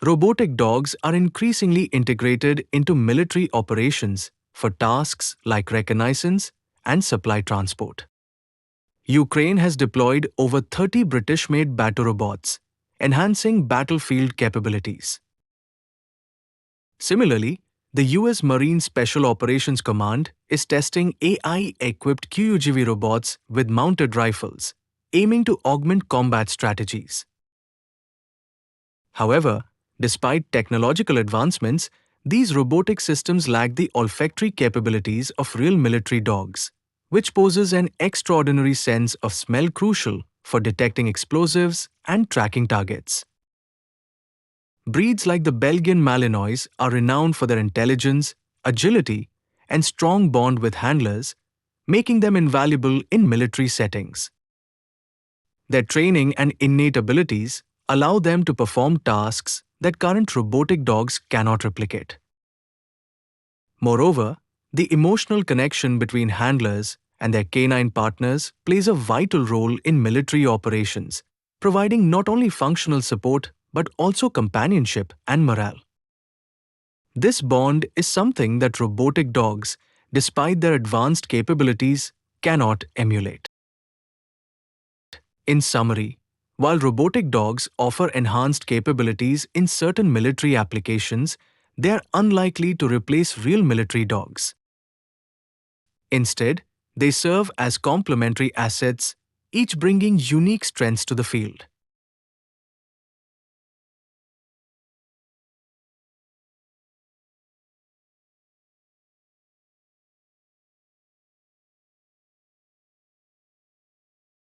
Robotic dogs are increasingly integrated into military operations for tasks like reconnaissance and supply transport. Ukraine has deployed over 30 British-made robots, enhancing battlefield capabilities. Similarly, the US Marine Special Operations Command is testing AI-equipped Q-UGV robots with mounted rifles, aiming to augment combat strategies. However, despite technological advancements, these robotic systems lack the olfactory capabilities of real military dogs, which poses an extraordinary sense of smell crucial for detecting explosives and tracking targets. Breeds like the Belgian Malinois are renowned for their intelligence, agility, and strong bond with handlers, making them invaluable in military settings. Their training and innate abilities allow them to perform tasks that current robotic dogs cannot replicate. Moreover, the emotional connection between handlers and their canine partners plays a vital role in military operations, providing not only functional support but also companionship and morale. This bond is something that robotic dogs, despite their advanced capabilities, cannot emulate. In summary, while robotic dogs offer enhanced capabilities in certain military applications, they are unlikely to replace real military dogs. Instead, they serve as complementary assets, each bringing unique strengths to the field.